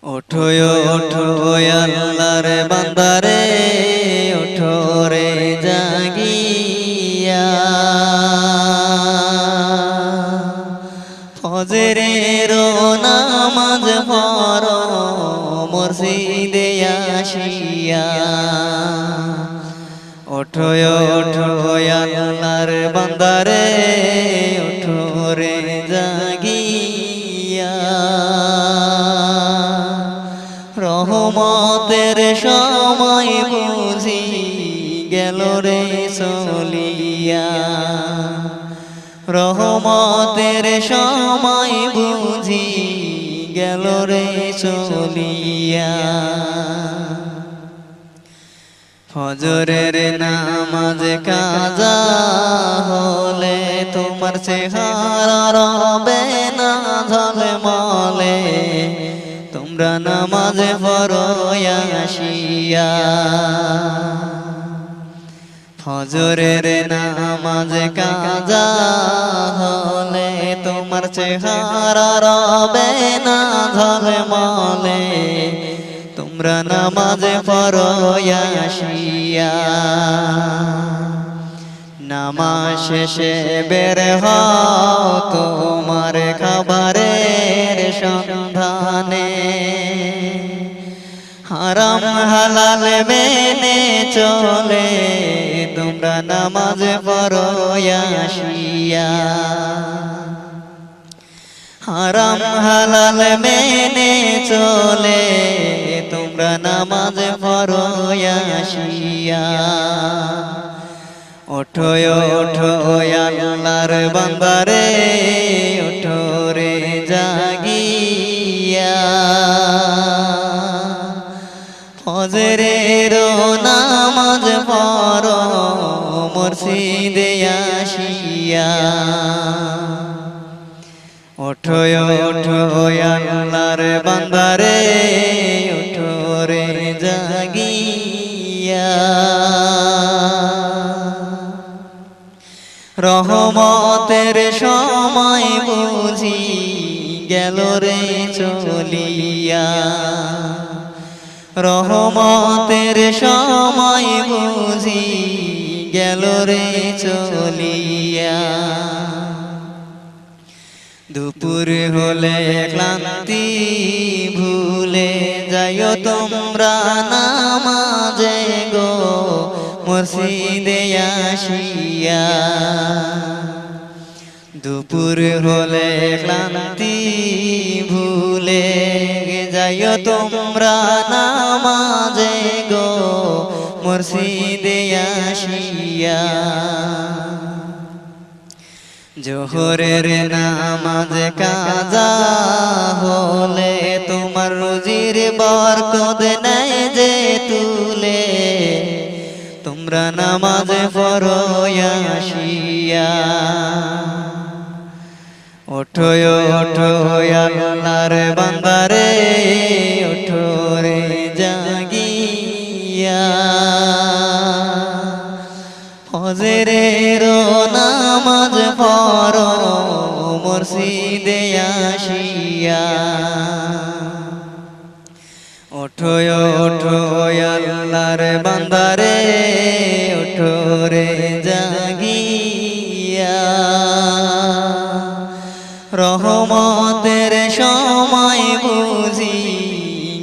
ওঠো ওঠো আল্লাহর বান্দারে ওঠো রে জাগিয়া ফজরের নামাজ পড়ো মসজিদে আসিয়া ওঠো ওঠো আল্লাহর বান্দারে ওঠো রে জাগিয়া রহমতের সময় বুঝি গেল রে চলিয়া রহমতের সময় বুঝি গেল রে চলিয়া ফজরের নামাজ কাজা হলে তোমার চেহারা রবে না ঝলমলে তোমরা নামাজ পড়ো আসিয়া ফজরের নামাজ কাজা হলে তোমার চেহারা রবে না ঝলমলে তোমরা নামাজ পড়ো আসিয়া নামাজ শেষে বের হও তোমার খাবারের সন্ধানে হারাম হালাল মেনে চলে তোমরা নামাজ পড়ো আসিয়া হারাম হালাল মেনে চলে তোমরা নামাজ পড়ো আসিয়া ওঠো ওঠো আল্লাহর বান্দারে ওঠো রে জাগিয়া ফজরের নামাজ পড়ো মসজিদে আসিয়া ওঠো ওঠো আল্লাহর বান্দারে ওঠো রে জাগিয়া রহমতের সময় বুঝি গেল রে চলিয়া রহমতের সময় বুঝি গেল রে চলিয়া দুপুর হলে ক্লান্তি ভুলে যাইও তোমরা নামাজে গো মসজিদে আসিয়া দুপুর হলে ক্লান্তি ভুলে যাইও তোমরা নামাজে গো মসজিদে আসিয়া জোহরের নামাজ কাজা হলে তোমার রুজির বরকত নেই যে তুলে তোমরা নামাজ পড়ো আসিয়া ওঠো ওঠো আল্লাহর বান্দারে ওঠো রে জাগিয়া ফজরের নামাজ পড়ো মসজিদে আসিয়া ওঠো ওঠো আল্লাহর বান্দারে ওঠো রে জাগিয়া রহমতের সময় বুঝি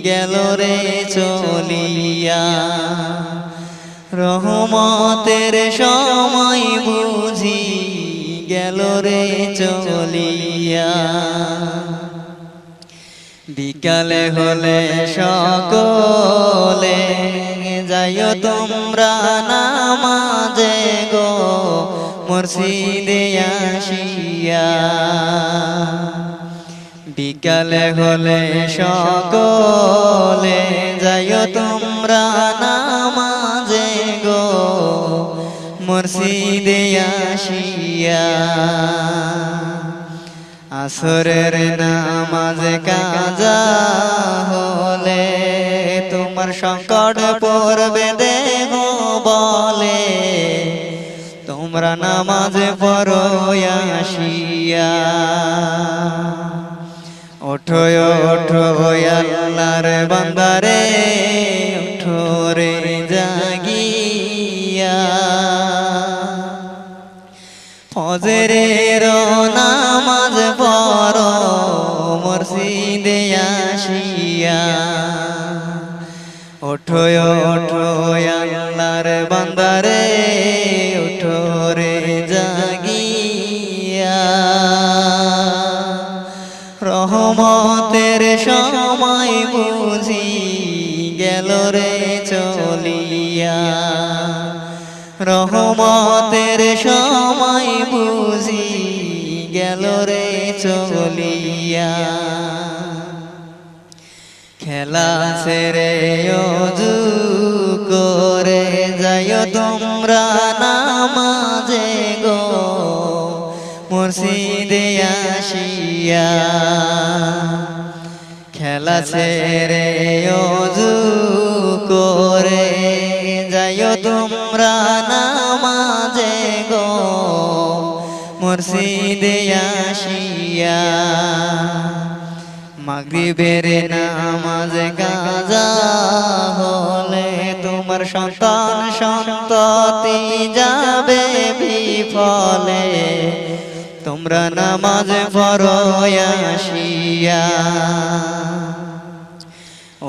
গেল রে চলিয়া রহমতের সময় বুঝি গেল রে চলিয়া বিকালে হলে সকলে যাইও তোমরা নামাজে গো মসজিদে আসিয়া বিকালে হলে সকলে যাইও তোমরা নামাজে গো মসজিদে আসিয়া আসরের নামাজ কাজা হলে তোমার সংকট পড়বে দেহ বলে তোমরা নামাজ পড়ো আসিয়া ওঠো ওঠো আল্লাহর ফজরের নামাজ পড়ো মসজিদে আসিয়া, ওঠো ওঠো আল্লাহর বান্দারে, ওঠো রে জাগিয়া। রহমতের সময় বুঝি গেল রে চলিয়া, রহমতের সময় বুঝি গেল রে চলিয়া। খেলা ছেড়ে ওযু করে যাইও তোমরা নামাজে গো মসজিদে আসিয়া। খেলা ছেড়ে ওযু করে যাইও তোমরা নামাজে গো মসজিদে আসিয়া। মাগরিবের নামাজ কাজা হলে তোমার সন্তান সন্ততি যাবে বিফলে, তোমরা নামাজ পড়ো আসিয়া।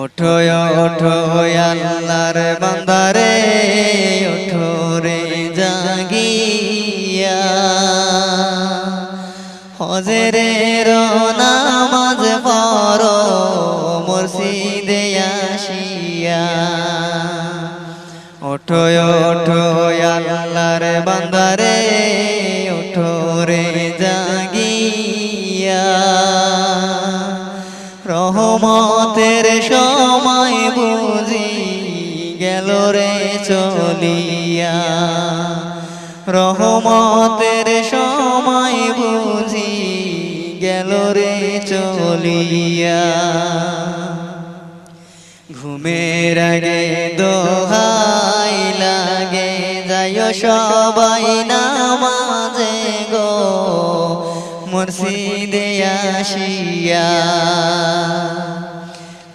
ওঠো ওঠো আল্লাহর বান্দারে, ওঠো রে জাগিয়া। ফজরের নামাজ পড়ো মসজিদে আসিয়া। ওঠো ওঠো আল্লাহর বান্দারে, ওঠো রে জাগিয়া। রহমতের সময় বুঝি গেল রে চলিয়া, রহমতের সময় বুঝি গেল রে চলিয়া। ঘুমের আগে দোহাই লাগে যাইও সবাই নামাজে গো মসজিদে আসিয়া।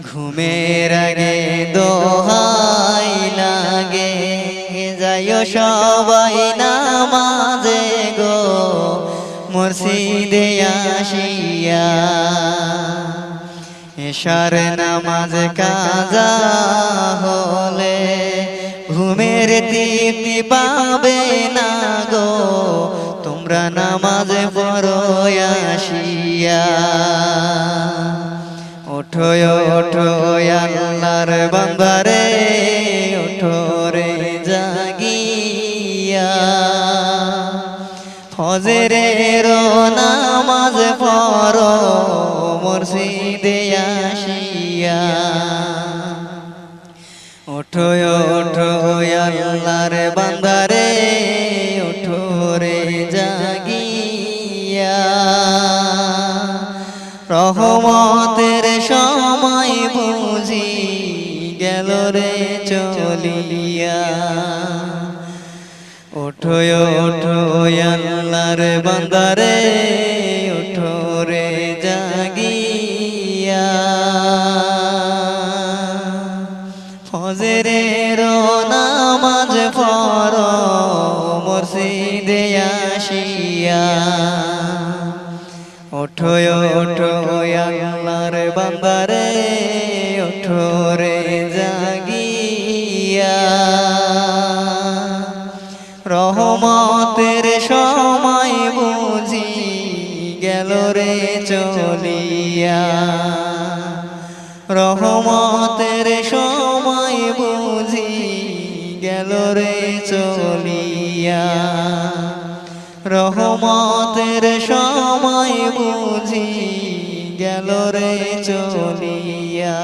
ঘুমের আগে দোহাই লাগে যাইও সবাই নামাজে গো মসজিদে আসিয়া। এশার নামাজ কাজা হলে ঘুমের তৃপ্তি পাবে না গো, তোমরা নামাজ পড়ো আসিয়া। ওঠো ওঠো আল্লাহর বান্দারে, ওঠো রে জাগিয়া। ফজরের নামাজ পড়ো মসজিদে আসিয়া। ওঠো ওঠো আল্লাহর বান্দারে, ওঠো রে জাগিয়া। রহমতের সময় বুঝি গেল রে চলিয়া। ওঠো ওঠো আল্লাহর বান্দারে, ওঠো রে জাগিয়া। ফজরের নামাজ পড়ো মসজিদে আসিয়া। ওঠো ওঠো আল্লাহর বান্দারে, ওঠো রে জাগিয়া। রহমতের সময় বুঝি গেল রে চলিয়া, রহমতের সময় বুঝি গেল রে চলিয়া। রহমতের সময় বুঝি গেল রে চলিয়া।